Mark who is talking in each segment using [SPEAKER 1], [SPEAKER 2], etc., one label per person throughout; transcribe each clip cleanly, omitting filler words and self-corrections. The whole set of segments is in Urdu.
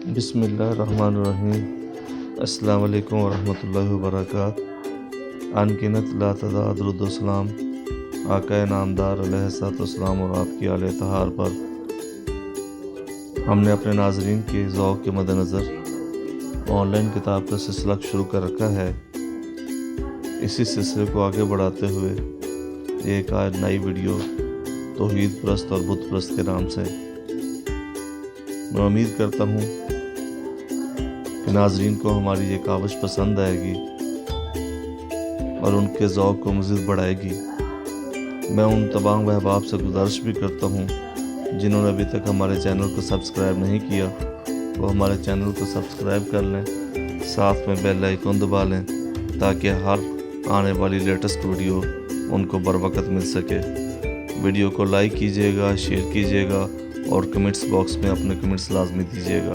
[SPEAKER 1] بسم اللہ الرحمن الرحیم۔ السلام علیکم ورحمۃ اللہ وبرکاتہ۔ انگنت لا تعداد درود و سلام آقا نامدار علیہ الصلوۃ والسلام اور آپ کی آل طاہر پر۔ ہم نے اپنے ناظرین کے ذوق کے مد نظر آن لائن کتاب کا سلسلہ شروع کر رکھا ہے۔ اسی سلسلے کو آگے بڑھاتے ہوئے ایک آج نئی ویڈیو توحید پرست اور بت پرست کے نام سے۔ میں امید کرتا ہوں کہ ناظرین کو ہماری یہ کاوش پسند آئے گی اور ان کے ذوق کو مزید بڑھائے گی۔ میں ان تمام احباب سے گزارش بھی کرتا ہوں جنہوں نے ابھی تک ہمارے چینل کو سبسکرائب نہیں کیا، وہ ہمارے چینل کو سبسکرائب کر لیں، ساتھ میں بیل آئیکن دبا لیں تاکہ ہر آنے والی لیٹسٹ ویڈیو ان کو بر وقت مل سکے۔ ویڈیو کو لائک کیجیے گا، شیئر کیجیے گا اور کمنٹس باکس میں اپنے کمنٹس لازمی دیجیے گا۔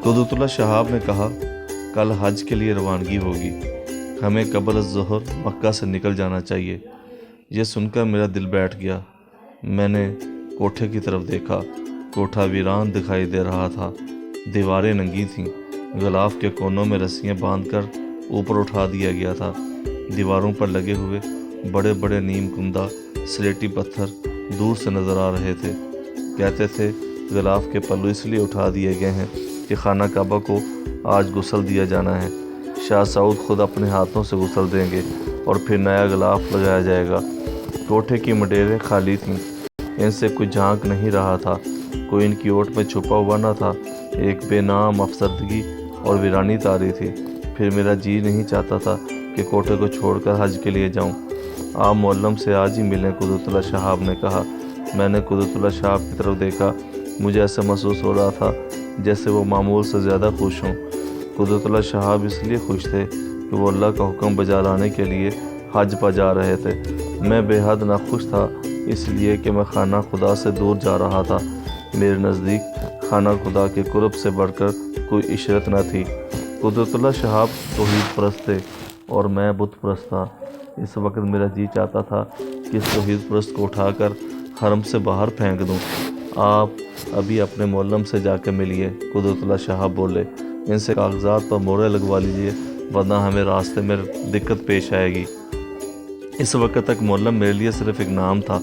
[SPEAKER 1] قدرت اللہ شہاب نے کہا، کل حج کے لیے روانگی ہوگی، ہمیں قبل الظہر مکہ سے نکل جانا چاہیے۔ یہ سن کر میرا دل بیٹھ گیا۔ میں نے کوٹھے کی طرف دیکھا۔ کوٹھا ویران دکھائی دے رہا تھا، دیواریں ننگی تھیں، غلاف کے کونوں میں رسیاں باندھ کر اوپر اٹھا دیا گیا تھا۔ دیواروں پر لگے ہوئے بڑے بڑے نیم کندہ سلیٹی پتھر دور سے نظر آ رہے تھے۔ کہتے تھے غلاف کے پلو اس لیے اٹھا دیے گئے ہیں کہ خانہ کعبہ کو آج غسل دیا جانا ہے۔ شاہ سعود خود اپنے ہاتھوں سے غسل دیں گے اور پھر نیا غلاف لگایا جائے گا۔ کوٹھے کی مڈیریں خالی تھیں، ان سے کوئی جھانک نہیں رہا تھا، کوئی ان کی اوٹ میں چھپا ہوا نہ تھا۔ ایک بے نام افسردگی اور ویرانی طاری تھی۔ پھر میرا جی نہیں چاہتا تھا کہ کوٹھے کو چھوڑ کر حج کے لیے جاؤں۔ آپ معلم سے آج ہی ملیں، قدرت اللہ شہاب نے کہا۔ میں نے قدرت اللہ شہاب کی طرف دیکھا۔ مجھے ایسا محسوس ہو رہا تھا جیسے وہ معمول سے زیادہ خوش ہوں۔ قدرت اللہ شہاب اس لیے خوش تھے کہ وہ اللہ کا حکم بجا لانے کے لیے حج پر جا رہے تھے۔ میں بے حد ناخوش تھا اس لیے کہ میں خانہ خدا سے دور جا رہا تھا۔ میرے نزدیک خانہ خدا کے قرب سے بڑھ کر کوئی عشرت نہ تھی۔ قدرت اللہ شہاب توحید پرست تھے اور میں بت پرست تھا۔ اس وقت میرا جی چاہتا تھا کہ اس توحید پرست کو اٹھا کر حرم سے باہر پھینک دوں۔ آپ ابھی اپنے معلم سے جا کے ملیے، قدرت اللہ شہاب بولے۔ ان سے کاغذات پر مورے لگوا لیجیے ورنہ ہمیں راستے میں دقت پیش آئے گی۔ اس وقت تک معلم میرے لیے صرف ایک نام تھا،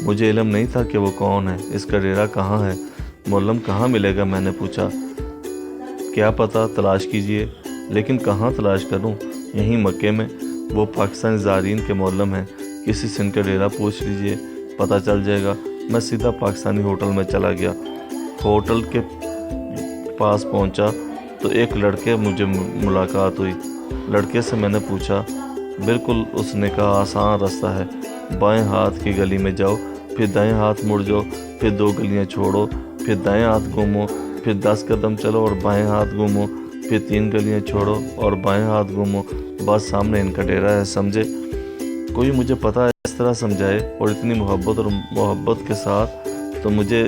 [SPEAKER 1] مجھے علم نہیں تھا کہ وہ کون ہے، اس کا ڈیرا کہاں ہے، معلم کہاں ملے گا۔ میں نے پوچھا، کیا پتہ، تلاش کیجیے۔ لیکن کہاں تلاش کروں؟ یہیں مکے میں، وہ پاکستانی زائرین کے معلم ہیں، کسی سے ان کا ڈیرا پوچھ لیجیے، پتہ چل جائے گا۔ میں سیدھا پاکستانی ہوٹل میں چلا گیا۔ ہوٹل کے پاس پہنچا تو ایک لڑکے مجھے ملاقات ہوئی۔ لڑکے سے میں نے پوچھا، بالکل، اس نے کہا، آسان راستہ ہے، بائیں ہاتھ کی گلی میں جاؤ، پھر دائیں ہاتھ مڑ جاؤ، پھر 2 گلیاں چھوڑو، پھر دائیں ہاتھ گھومو، پھر 10 قدم چلو اور بائیں ہاتھ گھومو، پھر 3 گلیاں چھوڑو اور بائیں ہاتھ گھومو، بس سامنے ان کا ڈیرا ہے، سمجھے؟ کوئی مجھے پتہ ہے اس طرح سمجھائے اور اتنی محبت کے ساتھ تو مجھے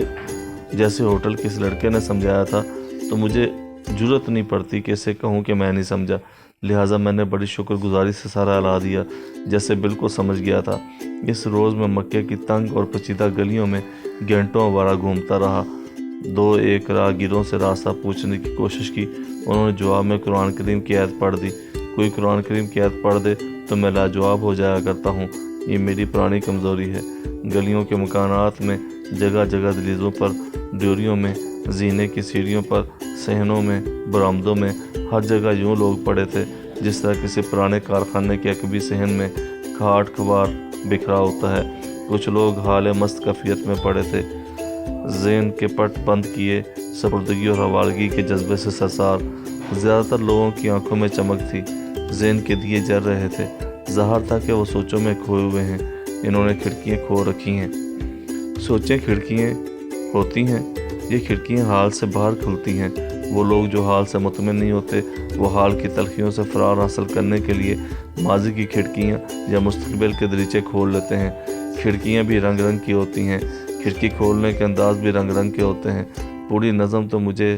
[SPEAKER 1] جیسے ہوٹل کے اس لڑکے نے سمجھایا تھا تو مجھے جرأت نہیں پڑتی کہ اسے کہوں کہ میں نہیں سمجھا۔ لہٰذا میں نے بڑی شکر گزاری سے سارا ہلا دیا جیسے بالکل سمجھ گیا تھا۔ اس روز میں مکے کی تنگ اور پیچیدہ گلیوں میں گھنٹوں وارہ گھومتا رہا۔ 2-1 راہگیروں سے راستہ پوچھنے کی کوشش کی، انہوں نے جواب میں قرآن کریم کی آیت پڑھ دی۔ کوئی قرآن کریم کی آیت پڑھ دے تو میں لاجواب ہو جایا کرتا ہوں، یہ میری پرانی کمزوری ہے۔ گلیوں کے مکانات میں، جگہ جگہ دہلیزوں پر، ڈیوریوں میں، زینے کی سیڑھیوں پر، صحنوں میں، برآمدوں میں، ہر جگہ یوں لوگ پڑے تھے جس طرح کسی پرانے کارخانے کے عقبی صحن میں کھاٹ کھوار بکھرا ہوتا ہے۔ کچھ لوگ حال مست کفیت میں پڑے تھے، ذہن کے پٹ بند کیے، سپردگی اور حوالگی کے جذبے سے سرشار۔ زیادہ تر لوگوں کی آنکھوں میں چمک تھی، ذہن کے دیے جل رہے تھے، ظاہر تھا کہ وہ سوچوں میں کھوئے ہوئے ہیں۔ انہوں نے کھڑکیاں کھول رکھی ہیں۔ سوچیں کھڑکیاں ہوتی ہیں، یہ کھڑکیاں حال سے باہر کھلتی ہیں۔ وہ لوگ جو حال سے مطمئن نہیں ہوتے، وہ حال کی تلخیوں سے فرار حاصل کرنے کے لیے ماضی کی کھڑکیاں یا مستقبل کے دریچے کھول لیتے ہیں۔ کھڑکیاں بھی رنگ رنگ کی ہوتی ہیں، کھڑکی کھولنے کے انداز بھی رنگ رنگ کے ہوتے ہیں۔ پوری نظم تو مجھے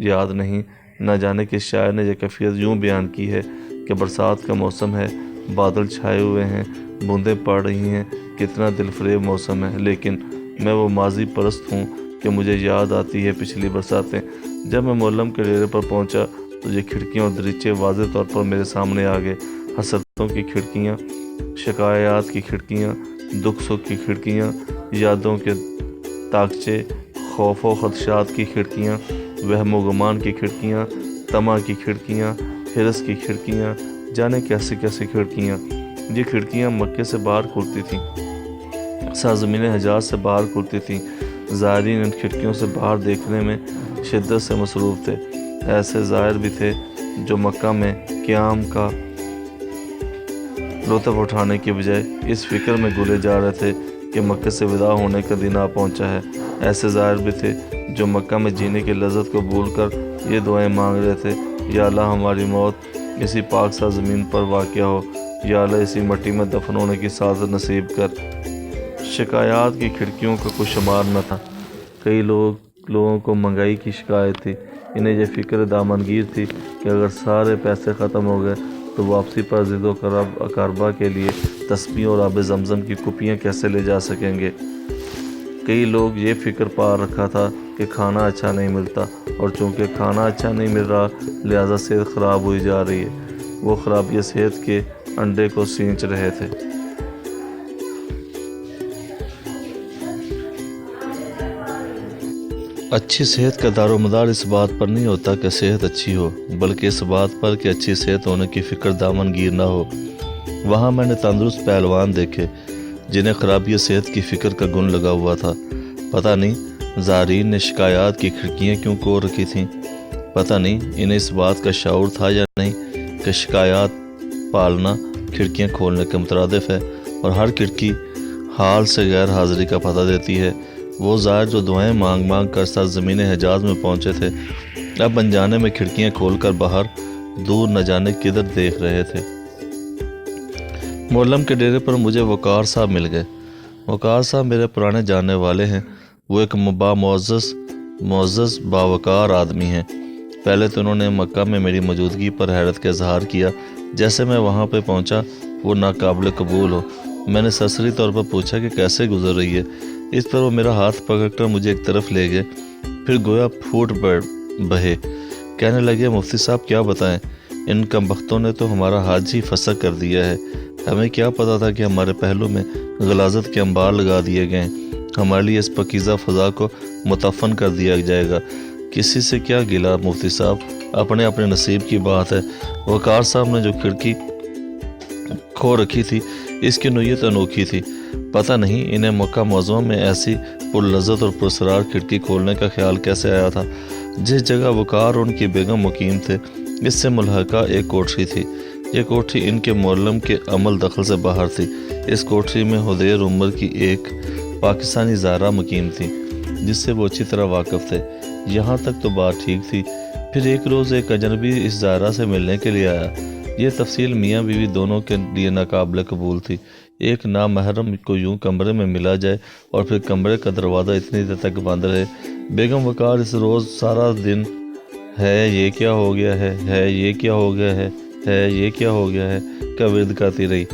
[SPEAKER 1] یاد نہیں، نہ جانے کس شاعر نے یہ کیفیت یوں بیان کی ہے کہ برسات کا موسم ہے، بادل چھائے ہوئے ہیں، بوندیں پڑ رہی ہیں، کتنا دل فریب موسم ہے، لیکن میں وہ ماضی پرست ہوں کہ مجھے یاد آتی ہے پچھلی برساتیں۔ جب میں مولم کے ڈیرے پر پہنچا تو یہ کھڑکیاں اور دریچے واضح طور پر میرے سامنے آ گئے۔ حسرتوں کی کھڑکیاں، شکایات کی کھڑکیاں، دکھ سکھ کی کھڑکیاں، یادوں کے تاکچے، خوف و خدشات کی کھڑکیاں، وہم و گمان کی کھڑکیاں، طمع کی کھڑکیاں، حرص کی کھڑکیاں، جانے کیسی کیسی کھڑکیاں۔ یہ کھڑکیاں مکے سے باہر کھلتی تھیں، سرزمین حجاز سے باہر کھلتی تھیں۔ زائرین ان کھڑکیوں سے باہر دیکھنے میں شدت سے مصروف تھے۔ ایسے زائر بھی تھے جو مکہ میں قیام کا لطف اٹھانے کی بجائے اس فکر میں گلے جا رہے تھے کہ مکہ سے وداع ہونے کا دن آ پہنچا ہے۔ ایسے زائر بھی تھے جو مکہ میں جینے کی لذت کو بھول کر یہ دعائیں مانگ رہے تھے، یا اللہ ہماری موت اسی پاک سا زمین پر واقع ہو، یا اللہ اسی مٹی میں دفن ہونے کی سعادت نصیب کر۔ شکایات کی کھڑکیوں کا کوئی شمار نہ تھا۔ کئی لوگوں کو مہنگائی کی شکایت تھی۔ انہیں یہ فکر دامنگیر تھی کہ اگر سارے پیسے ختم ہو گئے تو واپسی پر ضد و اقاربہ کے لیے تسبیح اور آب زمزم کی کپیاں کیسے لے جا سکیں گے۔ کئی لوگ یہ فکر پا رکھا تھا کہ کھانا اچھا نہیں ملتا، اور چونکہ کھانا اچھا نہیں مل رہا لہٰذا صحت خراب ہوئی جا رہی ہے۔ وہ خرابی صحت کے انڈے کو سینچ رہے تھے۔ اچھی صحت کا دار و مدار اس بات پر نہیں ہوتا کہ صحت اچھی ہو، بلکہ اس بات پر کہ اچھی صحت ہونے کی فکر دامن گیر نہ ہو۔ وہاں میں نے تندرست پہلوان دیکھے جنہیں خرابی صحت کی فکر کا گن لگا ہوا تھا۔ پتہ نہیں زائرین نے شکایات کی کھڑکیاں کیوں کھول رکھی تھیں۔ پتہ نہیں انہیں اس بات کا شعور تھا یا نہیں کہ شکایات پالنا کھڑکیاں کھولنے کے مترادف ہے، اور ہر کھڑکی حال سے غیر حاضری کا پتہ دیتی ہے۔ وہ زائر جو دعائیں مانگ مانگ کر سرزمین حجاز میں پہنچے تھے، اب انجانے میں کھڑکیاں کھول کر باہر دور نہ جانے کدھر دیکھ رہے تھے۔ مولم کے ڈیرے پر مجھے وقار صاحب مل گئے۔ وقار صاحب میرے پرانے جاننے والے ہیں۔ وہ ایک معزز باوقار آدمی ہیں۔ پہلے تو انہوں نے مکہ میں میری موجودگی پر حیرت کا اظہار کیا۔ جیسے میں وہاں پہ پہنچا وہ ناقابل قبول ہو۔ میں نے سرسری طور پر پوچھا کہ کیسے گزر رہی ہے۔ اس پر وہ میرا ہاتھ پکڑ کر مجھے ایک طرف لے گئے، پھر گویا پھوٹ بہے۔ کہنے لگے، مفتی صاحب کیا بتائیں، ان کمبختوں نے تو ہمارا حج ہی فسخ کر دیا ہے۔ ہمیں کیا پتا تھا کہ ہمارے پہلو میں غلاظت کے انبار لگا دیے گئے ہیں، ہمارے لیے اس پاکیزہ فضا کو متفن کر دیا جائے گا۔ کسی سے کیا گلا مفتی صاحب، اپنے اپنے نصیب کی بات ہے۔ وقار صاحب نے جو کھڑکی کھو رکھی تھی اس کی نوعیت انوکھی تھی۔ پتہ نہیں انہیں مکہ معظمہ میں ایسی پرلذت اور پرسرار کھڑکی کھولنے کا خیال کیسے آیا تھا۔ جس جگہ وقار اور ان کی بیگم مقیم تھے اس سے ملحقہ ایک کوٹری تھی۔ یہ کوٹری ان کے مولم کے عمل دخل سے باہر تھی۔ اس کوٹری میں حدیر عمر کی ایک پاکستانی زائرہ مقیم تھی جس سے وہ اچھی طرح واقف تھے۔ یہاں تک تو بات ٹھیک تھی، پھر ایک روز ایک اجنبی اس زائرہ سے ملنے کے لیے آیا۔ یہ تفصیل میاں بیوی دونوں کے لیے ناقابل قبول تھی۔ ایک نامحرم کو یوں کمرے میں ملا جائے اور پھر کمرے کا دروازہ اتنی دیر تک بند رہے۔ بیگم وقار اس روز سارا دن ہے یہ کیا ہو گیا ہے یہ کیا ہو گیا ہے یہ کیا ہو گیا ہے کا ورد کرتی رہی،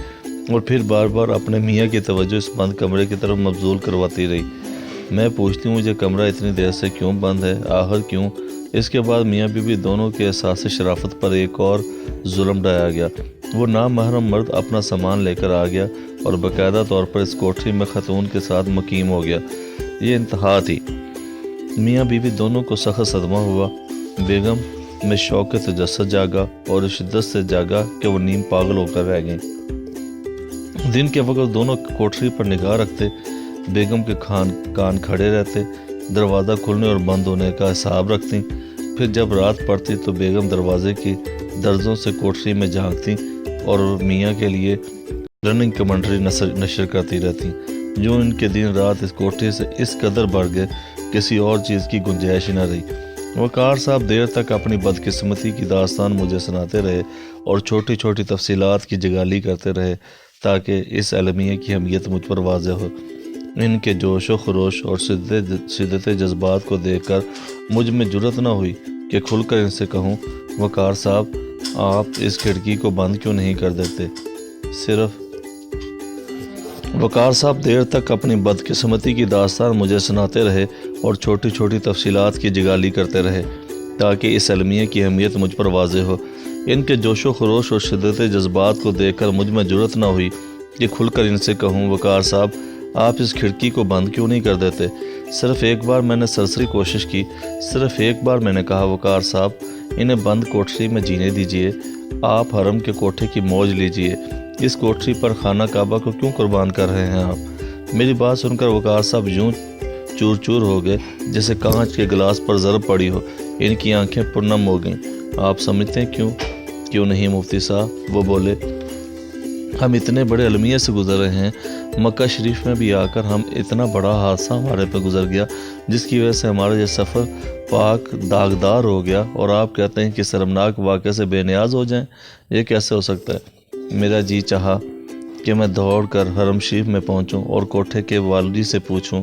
[SPEAKER 1] اور پھر بار بار اپنے میاں کی توجہ اس بند کمرے کی طرف مبذول کرواتی رہی۔ میں پوچھتی ہوں یہ کمرہ اتنی دیر سے کیوں بند ہے، آخر کیوں؟ اس کے بعد میاں بیوی دونوں کے احساس شرافت پر ایک اور ظلم ڈھایا گیا۔ وہ نامحرم مرد اپنا سامان لے کر آ گیا اور باقاعدہ طور پر اس کوٹری میں خاتون کے ساتھ مقیم ہو گیا۔ یہ انتہا تھی۔ میاں بیوی دونوں کو سخت صدمہ ہوا۔ بیگم میں شوق تجسس جاگا اور اس شدت سے جاگا کہ وہ نیم پاگل ہو کر رہ گئیں۔ دن کے وقت دونوں کوٹری پر نگاہ رکھتے، بیگم کے کان کھڑے رہتے، دروازہ کھلنے اور بند ہونے کا حساب رکھتی۔ پھر جب رات پڑتی تو بیگم دروازے کی درزوں سے کوٹری میں جھانکتی اور میاں کے لیے رننگ کمنٹری نشر کرتی رہتی۔ جو ان کے دن رات اس کوٹری سے اس قدر بڑھ گئے کسی اور چیز کی گنجائش نہ رہی۔ وقار صاحب دیر تک اپنی بدقسمتی کی داستان مجھے سناتے رہے اور چھوٹی چھوٹی تفصیلات کی جگالی کرتے رہے تاکہ اس المیہ کی اہمیت مجھ پر واضح ہو۔ ان کے جوش و خروش اور شدت جذبات کو دیکھ کر مجھ میں جرأت نہ ہوئی کہ کھل کر ان سے کہوں، وقار صاحب آپ اس کھڑکی کو بند کیوں نہیں کر دیتے؟ وقار صاحب دیر تک اپنی بدقسمتی کی داستان مجھے سناتے رہے اور چھوٹی چھوٹی تفصیلات کی جگالی کرتے رہے تاکہ اس المیہ کی اہمیت مجھ پر واضح ہو۔ ان کے جوش و خروش اور شدت جذبات کو دیکھ کر مجھ میں جرأت نہ ہوئی کہ کھل کر ان سے کہوں، وقار صاحب آپ اس کھڑکی کو بند کیوں نہیں کر دیتے؟ صرف ایک بار میں نے سرسری کوشش کی، صرف ایک بار میں نے کہا، وقار صاحب انہیں بند کوٹری میں جینے دیجئے، آپ حرم کے کوٹھے کی موج لیجئے، اس کوٹری پر خانہ کعبہ کو کیوں قربان کر رہے ہیں آپ؟ میری بات سن کر وقار صاحب یوں چور چور ہو گئے جیسے کانچ کے گلاس پر ضرب پڑی ہو، ان کی آنکھیں پرنم ہو گئیں۔ آپ سمجھتے ہیں کیوں نہیں مفتی صاحب؟ وہ بولے، ہم اتنے بڑے المیہ سے گزر رہے ہیں، مکہ شریف میں بھی آ کر ہم اتنا بڑا حادثہ ہمارے پہ گزر گیا جس کی وجہ سے ہمارا یہ سفر پاک داغدار ہو گیا، اور آپ کہتے ہیں کہ شرمناک واقعے سے بے نیاز ہو جائیں؟ یہ کیسے ہو سکتا ہے؟ میرا جی چاہا کہ میں دوڑ کر حرم شریف میں پہنچوں اور کوٹھے کے والدی سے پوچھوں،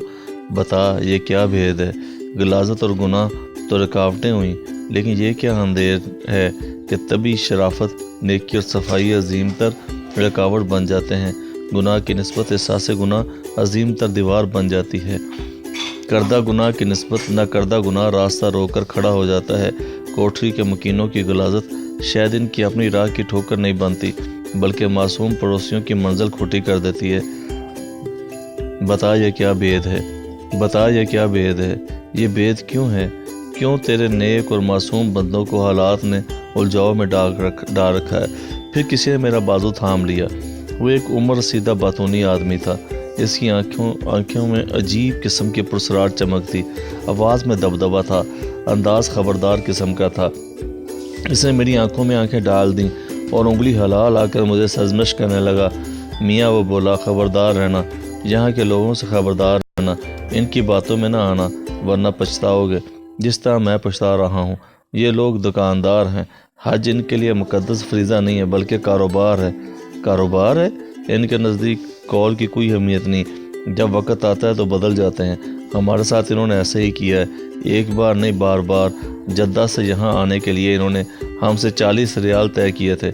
[SPEAKER 1] بتا یہ کیا بھید ہے؟ غلاظت اور گناہ تو رکاوٹیں ہوئیں، لیکن یہ کیا اندھیر ہے کہ تبھی شرافت، نیکی اور صفائی عظیم تر رکاوٹ بن جاتے ہیں، گناہ کی نسبت احساس گناہ عظیم تر دیوار بن جاتی ہے، کردہ گناہ کی نسبت نہ کردہ گناہ راستہ روک کر کھڑا ہو جاتا ہے۔ کوٹری کے مکینوں کی غلاظت شاید ان کی اپنی راہ کی ٹھوکر نہیں بنتی بلکہ معصوم پڑوسیوں کی منزل کھوٹی کر دیتی ہے۔ بتا یہ کیا بید ہے؟ بتا یہ کیا بید ہے؟ یہ بید کیوں ہے؟ کیوں تیرے نیک اور معصوم بندوں کو حالات نے الجھاؤ میں ڈال رکھا ہے؟ پھر کسی نے میرا بازو تھام لیا۔ وہ ایک عمر رسیدہ باتونی آدمی تھا، اس کی آنکھوں میں عجیب قسم کی پرسرار چمک تھی، آواز میں دبدبا تھا، انداز خبردار قسم کا تھا۔ اس نے میری آنکھوں میں آنکھیں ڈال دیں اور انگلی ہلا کر مجھے سرزنش کرنے لگا۔ میاں، وہ بولا، خبردار رہنا، یہاں کے لوگوں سے خبردار رہنا، ان کی باتوں میں نہ آنا ورنہ پچھتاؤ گے جس طرح میں پچھتا رہا ہوں۔ یہ لوگ دکاندار ہیں، حج ان کے لیے مقدس فریضہ نہیں ہے بلکہ کاروبار ہے۔ کاروبار ہے؟ ان کے نزدیک قول کی کوئی اہمیت نہیں، جب وقت آتا ہے تو بدل جاتے ہیں۔ ہمارے ساتھ انہوں نے ایسے ہی کیا ہے، ایک بار نہیں بار بار۔ جدہ سے یہاں آنے کے لیے انہوں نے ہم سے 40 ریال طے کیے تھے،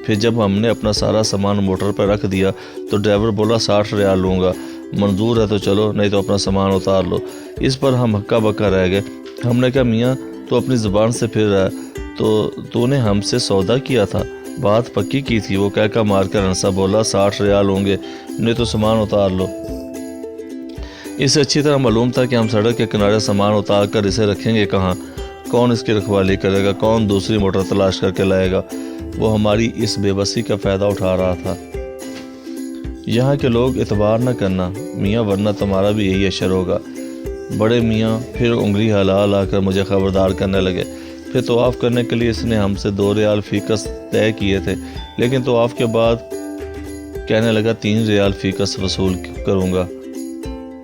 [SPEAKER 1] پھر جب ہم نے اپنا سارا سامان موٹر پر رکھ دیا تو ڈرائیور بولا 60 ریال لوں گا، منظور ہے تو چلو نہیں تو اپنا سامان اتار لو۔ اس پر ہم ہکا بکا رہ گئے۔ ہم نے کہا، میاں تو اپنی زبان سے پھر رہا ہے، تو نے ہم سے سودا کیا تھا، بات پکی کی تھی۔ وہ کہہ مار کر ہنسا، بولا 60 ریال ہوں گے، نہیں تو سامان اتار لو۔ اسے اچھی طرح معلوم تھا کہ ہم سڑک کے کنارے سامان اتار کر اسے رکھیں گے کہاں، کون اس کی رکھوالی کرے گا، کون دوسری موٹر تلاش کر کے لائے گا۔ وہ ہماری اس بے بسی کا فائدہ اٹھا رہا تھا۔ یہاں کے لوگ اعتبار نہ کرنا میاں، ورنہ تمہارا بھی یہی اشر ہوگا۔ بڑے میاں پھر انگلی ہلا کر مجھے خبردار کرنے لگے۔ پھر طواف کرنے کے لیے اس نے ہم سے 2 ریال فی کس طے کیے تھے، لیکن طواف کے بعد کہنے لگا 3 ریال فی کس وصول کروں گا۔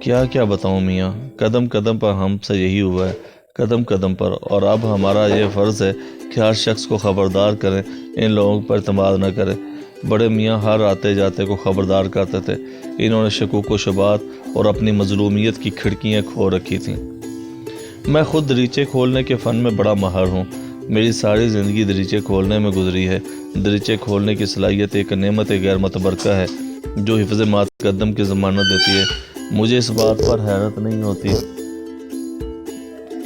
[SPEAKER 1] کیا بتاؤں میاں، قدم قدم پر ہم سے یہی ہوا ہے، قدم قدم پر۔ اور اب ہمارا یہ فرض ہے کہ ہر شخص کو خبردار کریں، ان لوگوں پر اعتماد نہ کرے۔ بڑے میاں ہر آتے جاتے کو خبردار کرتے تھے۔ انہوں نے شکوک و شبہات اور اپنی مظلومیت کی کھڑکیاں کھول رکھی تھیں۔ میں خود دریچے کھولنے کے فن میں بڑا ماہر ہوں، میری ساری زندگی دریچے کھولنے میں گزری ہے۔ دریچے کھولنے کی صلاحیت ایک نعمت غیر متبرکہ ہے جو حفظ مقدم کی ضمانت دیتی ہے۔ مجھے اس بات پر حیرت نہیں ہوتی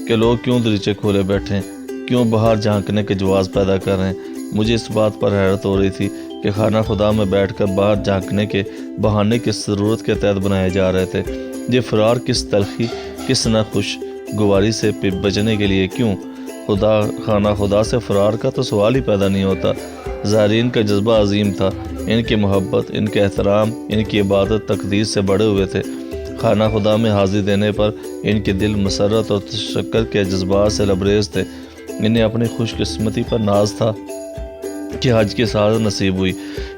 [SPEAKER 1] کہ لوگ کیوں دریچے کھولے بیٹھیں، کیوں باہر جھانکنے کے جواز پیدا کر رہے ہیں۔ مجھے اس بات پر حیرت ہو رہی تھی کہ خانہ خدا میں بیٹھ کر باہر جھانکنے کے بہانے کس ضرورت کے تحت بنائے جا رہے تھے۔ یہ فرار کس تلخی، کس ناخوش گواری سے بچنے کے لیے کیوں؟ خانہ خدا سے فرار کا تو سوال ہی پیدا نہیں ہوتا۔ زائرین کا جذبہ عظیم تھا، ان کی محبت، ان کے احترام، ان کی عبادت تقدیر سے بڑے ہوئے تھے۔ خانہ خدا میں حاضری دینے پر ان کے دل مسرت اور تشکر کے جذبات سے لبریز تھے۔ انہیں اپنی خوش قسمتی پر ناز تھا کہ حج کی سعادت نصیب ہوئی۔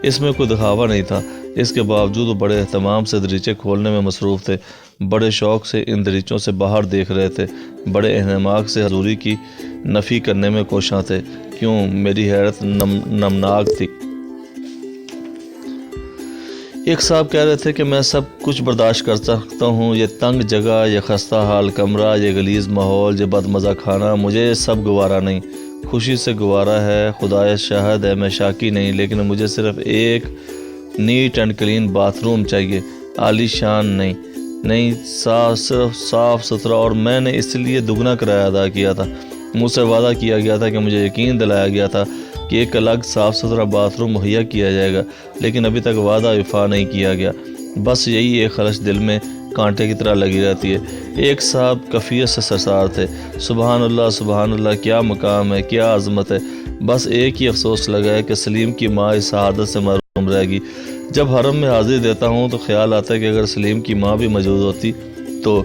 [SPEAKER 1] اس میں کوئی دکھاوا نہیں تھا۔ اس کے باوجود وہ بڑے اہتمام سے دریچے کھولنے میں مصروف تھے، بڑے شوق سے ان دریچوں سے باہر دیکھ رہے تھے، بڑے انہماک سے حضوری کی نفی کرنے میں کوشاں تھے۔ کیوں؟ میری حیرت نمناک تھی۔ ایک صاحب کہہ رہے تھے کہ میں سب کچھ برداشت کر سکتا ہوں، یہ تنگ جگہ، یہ خستہ حال کمرہ، یہ غلیظ ماحول، یہ بد مزہ کھانا، مجھے سب گوارا نہیں۔ خوشی سے گوارا ہے، خدائے شاہد ہے، میں شاکی نہیں، لیکن مجھے صرف ایک net and clean bath room چاہیے۔ عالی شان نہیں صرف صاف ستھرا، اور میں نے اس لیے دگنا کرایہ ادا کیا تھا۔ مجھ سے وعدہ کیا گیا تھا کہ مجھے یقین دلایا گیا تھا کہ ایک الگ صاف ستھرا باتھ روم مہیا کیا جائے گا، لیکن ابھی تک وعدہ وفا نہیں کیا گیا۔ بس یہی ایک خلش دل میں کانٹے کی طرح لگی رہتی ہے۔ ایک صاحب کفیت سے سرشار تھے، سبحان اللہ، کیا مقام ہے، کیا عظمت ہے۔ بس ایک ہی افسوس لگا ہے کہ سلیم کی ماں اس سعادت سے محروم رہے گی۔ جب حرم میں حاضری دیتا ہوں تو خیال آتا ہے کہ اگر سلیم کی ماں بھی موجود ہوتی تو۔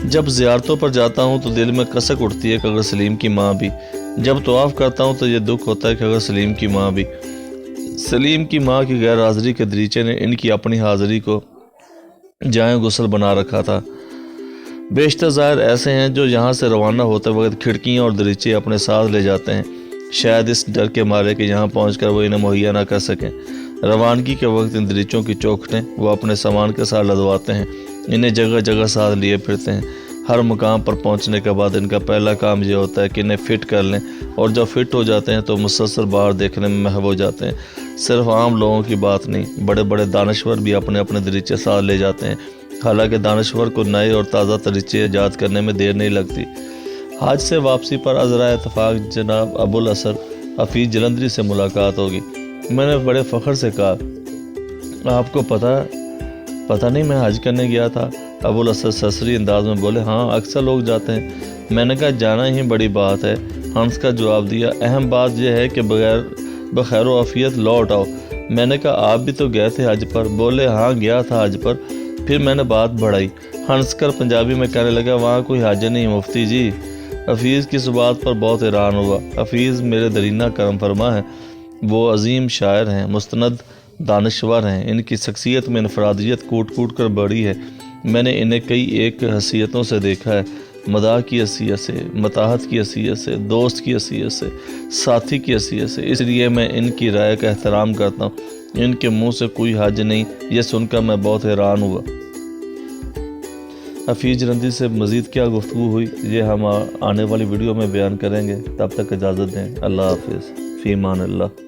[SPEAKER 1] جب زیارتوں پر جاتا ہوں تو دل میں کسک اٹھتی ہے کہ اگر سلیم کی ماں بھی۔ جب طواف کرتا ہوں تو یہ دکھ ہوتا ہے کہ اگر سلیم کی ماں بھی۔ سلیم کی ماں کی غیر حاضری کے دریچے نے ان کی اپنی حاضری کو جائیں غسل بنا رکھا تھا۔ بیشتر ظاہر ایسے ہیں جو یہاں سے روانہ ہوتے وقت کھڑکیاں اور دریچے اپنے ساتھ لے جاتے ہیں، شاید اس ڈر کے مارے کہ یہاں پہنچ کر وہ انہیں مہیا نہ کر سکیں۔ روانگی کے وقت ان دریچوں کی چوکھٹیں وہ اپنے سامان کے ساتھ لدواتے ہیں، انہیں جگہ جگہ ساتھ لیے پھرتے ہیں۔ ہر مقام پر پہنچنے کے بعد ان کا پہلا کام یہ ہوتا ہے کہ انہیں فٹ کر لیں، اور جب فٹ ہو جاتے ہیں تو مسلسل باہر دیکھنے میں محو ہو جاتے ہیں۔ صرف عام لوگوں کی بات نہیں، بڑے بڑے دانشور بھی اپنے اپنے دریچے ساتھ لے جاتے ہیں، حالانکہ دانشور کو نئے اور تازہ دریچے ایجاد کرنے میں دیر نہیں لگتی۔ حج سے واپسی پر عذرا اتفاق جناب ابو الاسد حفیظ جلندری سے ملاقات ہوگی۔ میں نے بڑے فخر سے کہا، آپ کو پتہ نہیں میں حج کرنے گیا تھا؟ ابو الاسد سرسری انداز میں بولے، ہاں اکثر لوگ جاتے ہیں۔ میں نے کہا جانا ہی بڑی بات ہے۔ ہنس کا جواب دیا، اہم بات یہ ہے کہ بخیر و عافیت لوٹ آؤ۔ میں نے کہا آپ بھی تو گئے تھے حج پر؟ بولے ہاں گیا تھا حج پر۔ پھر میں نے بات بڑھائی، ہنس کر پنجابی میں کہنے لگا، وہاں کوئی حج نہیں مفتی جی۔ حفیظ کی اس بات پر بہت حیران ہوا۔ حفیظ میرے درینہ کرم فرما ہیں، وہ عظیم شاعر ہیں، مستند دانشور ہیں، ان کی شخصیت میں انفرادیت کوٹ کوٹ کر بڑھی ہے۔ میں نے انہیں کئی ایک حیثیتوں سے دیکھا ہے، مداح کی حیثیت سے، متاحت کی حیثیت سے، دوست کی حیثیت سے، ساتھی کی حیثیت سے، اس لیے میں ان کی رائے کا احترام کرتا ہوں۔ ان کے منہ سے کوئی حج نہیں، یہ سن کر میں بہت حیران ہوا۔ حفیظ جلندری سے مزید کیا گفتگو ہوئی یہ ہم آنے والی ویڈیو میں بیان کریں گے۔ تب تک اجازت دیں، اللہ حافظ، فی امان اللہ۔